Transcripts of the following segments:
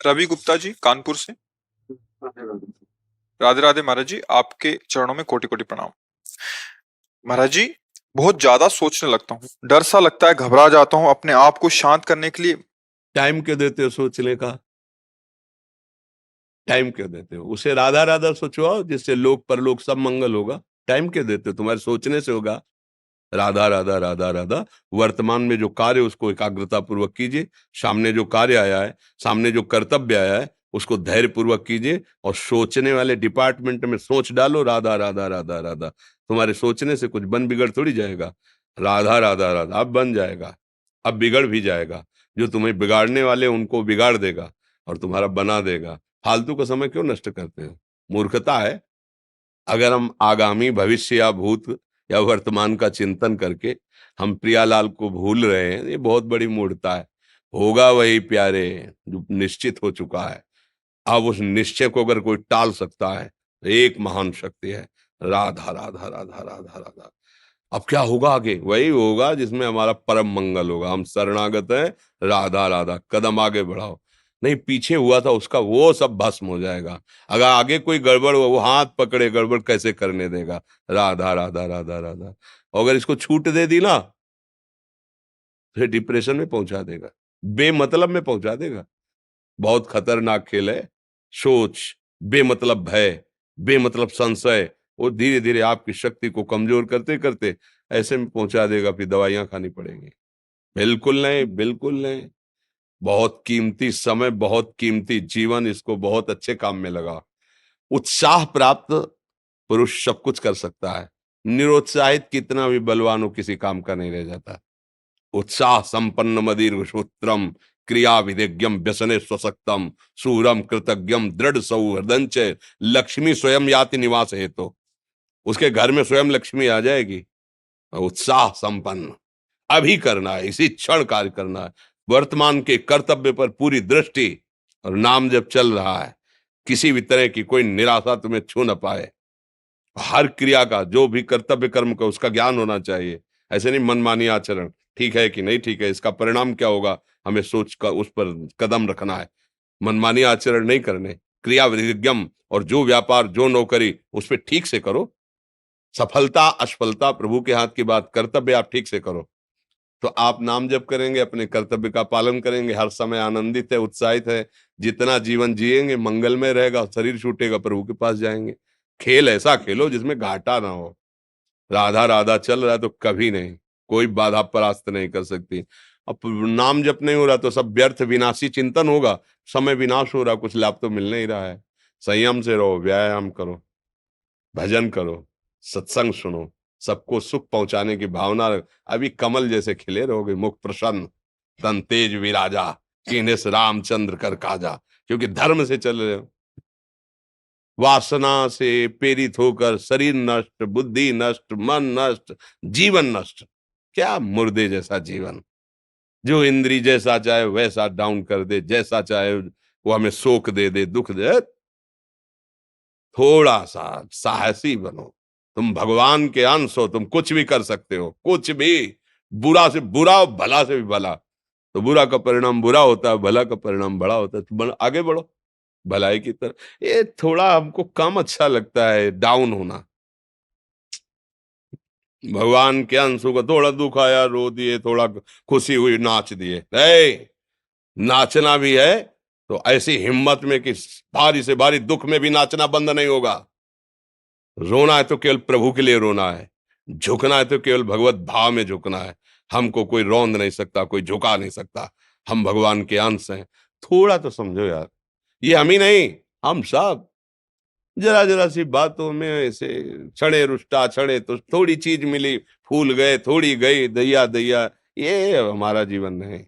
रवि गुप्ता जी कानपुर से। राधे राधे महाराज जी, आपके चरणों में कोटि कोटि प्रणाम। महाराज जी, बहुत ज्यादा सोचने लगता हूँ, डर सा लगता है, घबरा जाता हूँ। अपने आप को शांत करने के लिए टाइम क्यों देते हो सोचने का? टाइम क्यों देते हो? उसे राधा राधा सोचवाओ, जिससे लोक परलोक सब मंगल होगा। टाइम क्यों देते हो? तुम्हारे सोचने से होगा। राधा राधा राधा राधा। वर्तमान में जो कार्य उसको एकाग्रता पूर्वक कीजिए। सामने जो कार्य आया है, सामने जो कर्तव्य आया है, उसको धैर्य पूर्वक कीजिए। और सोचने वाले डिपार्टमेंट में सोच डालो राधा राधा राधा राधा। तुम्हारे सोचने से कुछ बन बिगड़ थोड़ी जाएगा। राधा राधा राधा अब बन जाएगा। अब बिगड़ भी जाएगा। जो तुम्हें बिगाड़ने वाले उनको बिगाड़ देगा और तुम्हारा बना देगा। फालतू का समय क्यों नष्ट करते हो? मूर्खता है। अगर हम आगामी भविष्य या भूत या वर्तमान का चिंतन करके हम प्रियालाल को भूल रहे हैं, ये बहुत बड़ी मूर्खता है। होगा वही प्यारे जो निश्चित हो चुका है। अब उस निश्चय को अगर कोई टाल सकता है तो एक महान शक्ति है। राधा राधा राधा राधा राधा। अब क्या होगा आगे? वही होगा जिसमें हमारा परम मंगल होगा। हम शरणागत हैं। राधा राधा। कदम आगे बढ़ाओ। नहीं, पीछे हुआ था उसका वो सब भस्म हो जाएगा। अगर आगे कोई गड़बड़ हुआ, वो हाथ पकड़े गड़बड़ कैसे करने देगा? राधा राधा राधा राधा। और अगर इसको छूट दे दी ना, फिर डिप्रेशन में पहुंचा देगा। बेमतलब में पहुंचा देगा। बहुत खतरनाक खेल है। सोच, बेमतलब भय, बेमतलब संशय, वो धीरे धीरे आपकी शक्ति को कमजोर करते करते ऐसे में पहुंचा देगा, फिर दवाइयां खानी पड़ेंगी। बिल्कुल नहीं, बिल्कुल नहीं। बहुत कीमती समय, बहुत कीमती जीवन, इसको बहुत अच्छे काम में लगा। उत्साह प्राप्त पुरुष सब कुछ कर सकता है। निरुत्साहित कितना भी बलवान हो, किसी काम का नहीं रह जाता। उत्साह संपन्न मदीर्घ सूत्रम, क्रिया विधिज्ञम व्यसने स्वसक्तम, सूरम कृतज्ञम दृढ़ सौहृदंच, लक्ष्मी स्वयं याति निवास हेतु। उसके घर में स्वयं लक्ष्मी आ जाएगी। उत्साह संपन्न अभी करना है, इसी क्षण कार्य करना है। वर्तमान के कर्तव्य पर पूरी दृष्टि। और नाम जब चल रहा है, किसी भी तरह की कोई निराशा तुम्हें छू न पाए। हर क्रिया का, जो भी कर्तव्य कर्म का, उसका ज्ञान होना चाहिए। ऐसे नहीं मनमानी आचरण, ठीक है कि नहीं ठीक है, इसका परिणाम क्या होगा, हमें सोच कर उस पर कदम रखना है। मनमानी आचरण नहीं करने। क्रिया विधिज्ञम, और जो व्यापार जो नौकरी उस पर ठीक से करो। सफलता असफलता प्रभु के हाथ की बात, कर्तव्य आप ठीक से करो तो आप नाम जप करेंगे, अपने कर्तव्य का पालन करेंगे, हर समय आनंदित है, उत्साहित है। जितना जीवन जिएंगे मंगलमय रहेगा। शरीर छूटेगा, प्रभु के पास जाएंगे। खेल ऐसा खेलो जिसमें घाटा ना हो। राधा राधा चल रहा है तो कभी नहीं, कोई बाधा परास्त नहीं कर सकती। अब नाम जप नहीं हो रहा तो सब व्यर्थ विनाशी चिंतन होगा। समय विनाश हो रहा, कुछ लाभ तो मिल नहीं रहा है। संयम से रहो, व्यायाम करो, भजन करो, सत्संग सुनो, सबको सुख पहुंचाने की भावना रख। अभी कमल जैसे खिले रहोगे, मुख प्रसन्न, तन तेज विराजा, कीन्हे से रामचंद्र कर काजा। क्योंकि धर्म से चल रहे हो। वासना से प्रेरित होकर शरीर नष्ट, बुद्धि नष्ट, मन नष्ट, जीवन नष्ट। क्या मुर्दे जैसा जीवन, जो इंद्री जैसा चाहे वैसा डाउन कर दे, जैसा चाहे वो हमें शोक दे दे, दुख दे। थोड़ा सा साहसी बनो। तुम भगवान के अंश हो, तुम कुछ भी कर सकते हो, कुछ भी। बुरा से बुरा, भला से भी भला। तो बुरा का परिणाम बुरा होता है, भला का परिणाम बड़ा होता है। तो आगे बढ़ो भलाई की तरफ। ये थोड़ा हमको कम अच्छा लगता है डाउन होना। भगवान के अंशों का थोड़ा दुख आया रो दिए, थोड़ा खुशी हुई नाच दिए। नाचना भी है तो ऐसी हिम्मत में कि भारी से भारी दुख में भी नाचना बंद नहीं होगा। रोना है तो केवल प्रभु के लिए रोना है। झुकना है तो केवल भगवत भाव में झुकना है। हमको कोई रौंद नहीं सकता, कोई झुका नहीं सकता। हम भगवान के अंश हैं। थोड़ा तो समझो यार। ये हम ही नहीं, हम सब जरा जरा सी बातों में ऐसे क्षणे रुष्टा क्षणे तो थोड़ी चीज मिली, फूल गए, थोड़ी गई, दैया दैया। ये हमारा जीवन नहीं।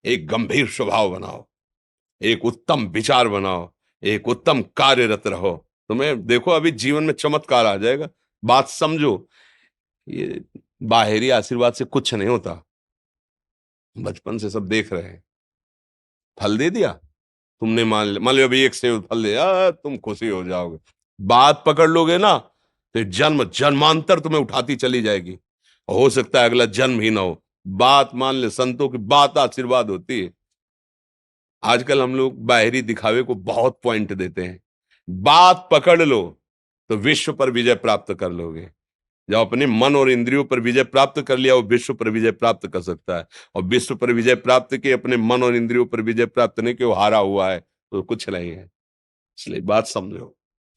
एक गंभीर स्वभाव बनाओ, एक उत्तम विचार बनाओ, एक उत्तम कार्यरत रहो। तुम्हें देखो अभी जीवन में चमत्कार आ जाएगा। बात समझो। ये बाहरी आशीर्वाद से कुछ नहीं होता। बचपन से सब देख रहे हैं। फल दे दिया, तुमने मान लो अभी एक सेब फल दिया, तुम खुशी हो जाओगे। बात पकड़ लोगे ना तो जन्म जन्मांतर तुम्हें उठाती चली जाएगी। हो सकता है अगला जन्म ही ना हो। बात मान ले, संतों की बात आशीर्वाद होती है। आजकल हम लोग बाहरी दिखावे को बहुत पॉइंट देते हैं। बात पकड़ लो तो विश्व पर विजय प्राप्त कर लोगे। जब अपने मन और इंद्रियों पर विजय प्राप्त कर लिया, वो विश्व पर विजय प्राप्त कर सकता है। और विश्व पर विजय प्राप्त किए, अपने मन और इंद्रियों पर विजय प्राप्त नहीं कि वो हारा हुआ है, तो कुछ नहीं है। इसलिए बात समझो,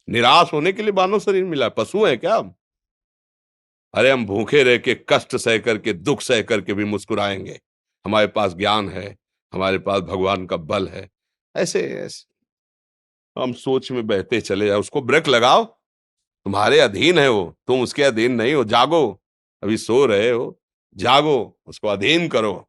निराश होने के लिए मानव शरीर मिला, पशु है क्या हम? अरे हम भूखे रह के, कष्ट सह करके, दुख सह करके भी मुस्कुराएंगे। हमारे पास ज्ञान है, हमारे पास भगवान का बल है। ऐसे ऐसे हम सोच में बहते चले जाओ, उसको ब्रेक लगाओ। तुम्हारे अधीन है वो, तुम उसके अधीन नहीं हो। जागो, अभी सो रहे हो, जागो, उसको अधीन करो।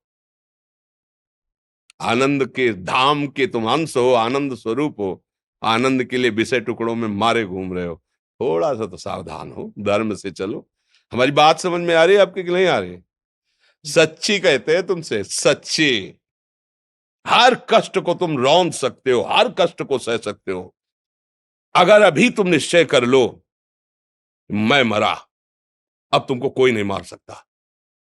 आनंद के धाम के तुम अंश हो, आनंद स्वरूप हो। आनंद के लिए विषय टुकड़ों में मारे घूम रहे हो। थोड़ा सा तो सावधान हो, धर्म से चलो। हमारी बात समझ में आ रही है आपके कि नहीं आ रही? सच्ची कहते हैं तुमसे, सच्ची। हर कष्ट को तुम रौंद सकते हो, हर कष्ट को सह सकते हो, अगर अभी तुम निश्चय कर लो मैं मरा, अब तुमको कोई नहीं मार सकता।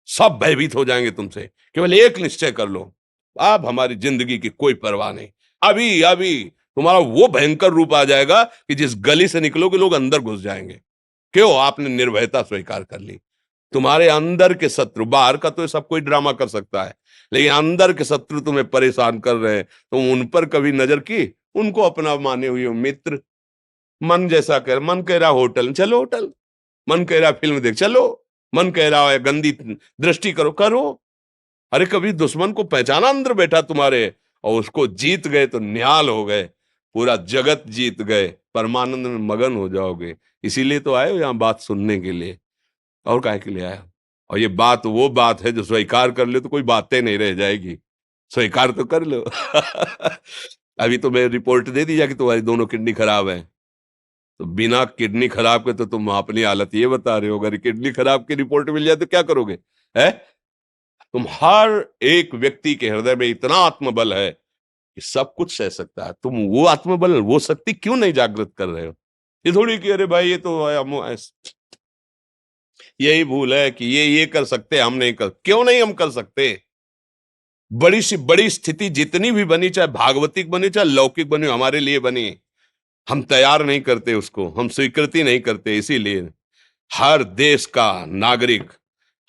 सब भयभीत हो जाएंगे तुमसे। केवल एक निश्चय कर लो, अब हमारी जिंदगी की कोई परवाह नहीं। अभी अभी तुम्हारा वो भयंकर रूप आ जाएगा कि जिस गली से निकलोगे लोग अंदर घुस जाएंगे। क्यों? आपने निर्भयता स्वीकार कर ली। तुम्हारे अंदर के शत्रु, बाहर का तो सब कोई ड्रामा कर सकता है, लेकिन अंदर के शत्रु तुम्हें परेशान कर रहे हैं, तुम उन पर कभी नजर की? उनको अपना माने हुए हो मित्र। मन जैसा कर, मन कह रहा होटल चलो होटल, मन कह रहा फिल्म देख चलो, मन कह रहा है गंदी दृष्टि करो करो। अरे कभी दुश्मन को पहचाना अंदर बैठा तुम्हारे, और उसको जीत गए तो निहाल हो गए, पूरा जगत जीत गए, परमानंद में मगन हो जाओगे। इसीलिए तो आए हो यहाँ बात सुनने के लिए, और काहे के लिए आए हो? और ये बात वो बात है जो स्वीकार कर ले तो कोई बातें नहीं रह जाएगी। स्वीकार तो कर लो। अभी तो मैं रिपोर्ट दे दी कि तुम्हारी दोनों किडनी खराब है, तो बिना किडनी खराब के तो तुम अपनी हालत ये बता रहे हो, अगर किडनी खराब की रिपोर्ट मिल जाए तो क्या करोगे? है? तुम हर एक व्यक्ति के हृदय में इतना आत्मबल है कि सब कुछ सह सकता है। तुम वो आत्मबल, वो शक्ति क्यों नहीं जागृत कर रहे हो? ये थोड़ी कि अरे भाई ये तो यही भूल है कि ये कर सकते, हम नहीं कर। क्यों नहीं हम कर सकते? बड़ी सी बड़ी स्थिति जितनी भी बनी, चाहे भागवतिक बनी चाहे लौकिक बनी, हमारे लिए बनी, हम तैयार नहीं करते उसको, हम स्वीकृति नहीं करते। इसीलिए हर देश का नागरिक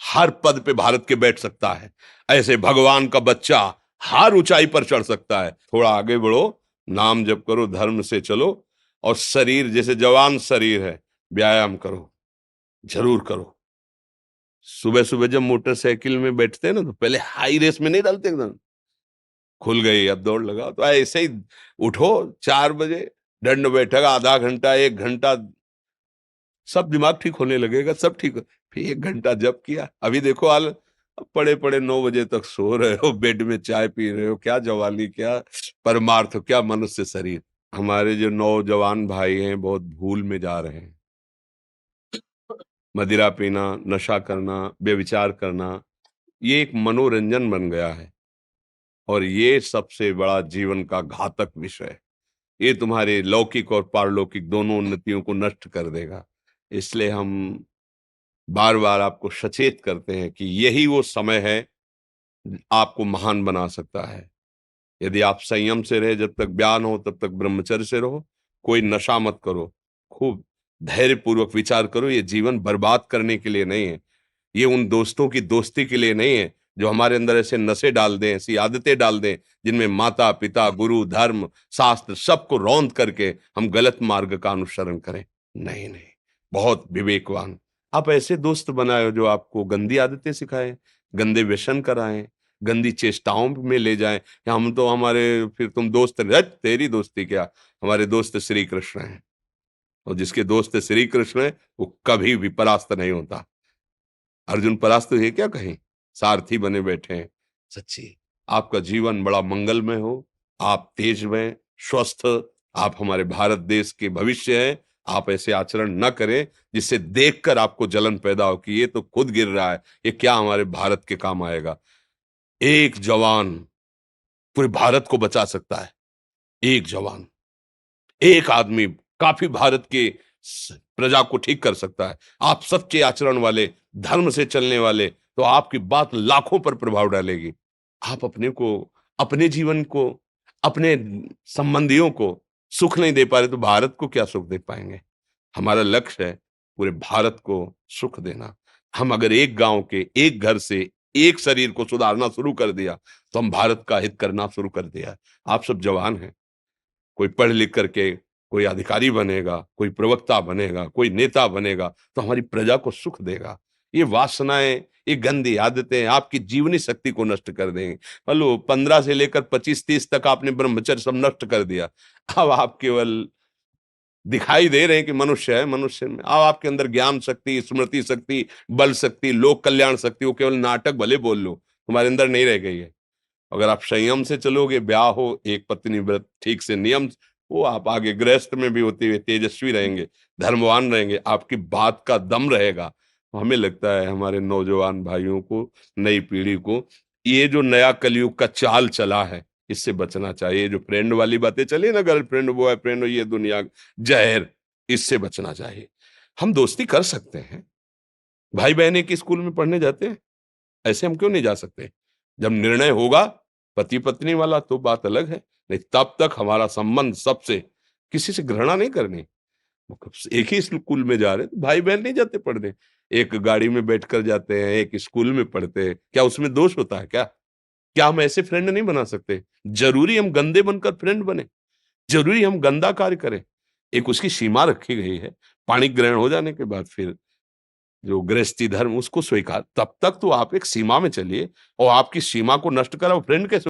हर पद पे भारत के बैठ सकता है, ऐसे भगवान का बच्चा हर ऊंचाई पर चढ़ सकता है। थोड़ा आगे बढ़ो, नाम जप करो, धर्म से चलो, और शरीर जैसे जवान शरीर है, व्यायाम करो, जरूर करो। सुबह सुबह जब मोटरसाइकिल में बैठते हैं ना, तो पहले हाई रेस में नहीं डालते, एकदम खुल गई अब दौड़ लगाओ, तो ऐसे ही उठो 4 बजे, दंड बैठक आधा घंटा 1 घंटा, सब दिमाग ठीक होने लगेगा, सब ठीक हो। फिर 1 घंटा जब किया, अभी देखो हाल, पड़े पड़े 9 बजे तक सो रहे हो, बेड में चाय पी रहे हो। क्या जवानी, क्या परमार्थ, क्या मनुष्य शरीर। हमारे जो नौजवान भाई हैं बहुत भूल में जा रहे हैं। मदिरा पीना, नशा करना, व्यभिचार करना, ये एक मनोरंजन बन गया है, और ये सबसे बड़ा जीवन का घातक विषय है। ये तुम्हारे लौकिक और पारलौकिक दोनों उन्नतियों को नष्ट कर देगा। इसलिए हम बार बार आपको सचेत करते हैं कि यही वो समय है आपको महान बना सकता है। यदि आप संयम से रहे, जब तक ज्ञान हो तब तक ब्रह्मचर्य से रहो, कोई नशा मत करो, खूब धैर्य पूर्वक विचार करो। ये जीवन बर्बाद करने के लिए नहीं है, ये उन दोस्तों की दोस्ती के लिए नहीं है जो हमारे अंदर ऐसे नशे डाल दें, ऐसी आदतें डाल दें जिनमें माता पिता, गुरु, धर्म, शास्त्र सबको रौंद करके हम गलत मार्ग का अनुसरण करें। नहीं नहीं, बहुत विवेकवान। आप ऐसे दोस्त बनाए हो जो आपको गंदी आदतें सिखाएं, गंदे व्यसन कराएं, गंदी चेष्टाओं में ले जाएं। या हम तो हमारे, फिर तुम दोस्त नहीं, तेरी दोस्ती क्या, हमारे दोस्त श्री कृष्ण हैं, और जिसके दोस्त श्री कृष्ण है वो कभी भी परास्त नहीं होता। अर्जुन परास्त है क्या कहीं? सारथी बने बैठे हैं। सच्ची आपका जीवन बड़ा मंगलमय हो, आप तेज में स्वस्थ, आप हमारे भारत देश के भविष्य हैं। आप ऐसे आचरण न करें जिससे देखकर आपको जलन पैदा हो कि ये तो खुद गिर रहा है, ये क्या हमारे भारत के काम आएगा। एक जवान पूरे भारत को बचा सकता है। एक जवान, एक आदमी काफी भारत के प्रजा को ठीक कर सकता है। आप सच्चे आचरण वाले, धर्म से चलने वाले, तो आपकी बात लाखों पर प्रभाव डालेगी। आप अपने को, अपने जीवन को, अपने संबंधियों को सुख नहीं दे पा रहे तो भारत को क्या सुख दे पाएंगे? हमारा लक्ष्य है पूरे भारत को सुख देना। हम अगर एक गांव के एक घर से एक शरीर को सुधारना शुरू कर दिया तो हम भारत का हित करना शुरू कर दिया। आप सब जवान हैं, कोई पढ़ लिख करके कोई अधिकारी बनेगा, कोई प्रवक्ता बनेगा, कोई नेता बनेगा तो हमारी प्रजा को सुख देगा। ये वासनाएं, ये गंदी आदतें आपकी जीवनी शक्ति को नष्ट कर देंगे। मान लो 15 से लेकर 25-30 तक आपने ब्रह्मचर्य सब नष्ट कर दिया। अब आप केवल दिखाई दे रहे हैं कि मनुष्य है, मनुष्य में अब आपके अंदर ज्ञान शक्ति, स्मृति शक्ति, बल शक्ति, लोक कल्याण शक्ति, वो केवल नाटक भले बोल लो, तुम्हारे अंदर नहीं रह गई है। अगर आप संयम से चलोगे, ब्याह हो, एक पत्नी व्रत ठीक से नियम, वो आप आगे गृहस्थ में भी होते हुए तेजस्वी रहेंगे, धर्मवान रहेंगे, आपकी बात का दम रहेगा। तो हमें लगता है हमारे नौजवान भाइयों को, नई पीढ़ी को, ये जो नया कलयुग का चाल चला है, इससे बचना चाहिए। जो फ्रेंड वाली बातें चली ना, गर्लफ्रेंड, बॉयफ्रेंड, ये दुनिया जहर, इससे बचना चाहिए। हम दोस्ती कर सकते हैं, भाई बहन एक ही स्कूल में पढ़ने जाते हैं, ऐसे हम क्यों नहीं जा सकते? जब निर्णय होगा पति पत्नी वाला तो बात अलग है, नहीं तब तक हमारा संबंध सबसे, किसी से घृणा नहीं करनी। एक ही स्कूल में जा रहे तो भाई बहन नहीं जाते पढ़ने, एक गाड़ी में बैठकर जाते हैं, एक स्कूल में पढ़ते हैं, क्या उसमें दोष होता है क्या? क्या हम ऐसे फ्रेंड नहीं बना सकते? जरूरी हम गंदे बनकर फ्रेंड बने? जरूरी हम गंदा कार्य करें? एक उसकी सीमा रखी गई है। पाणी ग्रहण हो जाने के बाद फिर जो गृहस्थी धर्म उसको स्वीकार, तब तक तो आप एक सीमा में चलिए, और आपकी सीमा को नष्ट करा, वो फ्रेंड कैसे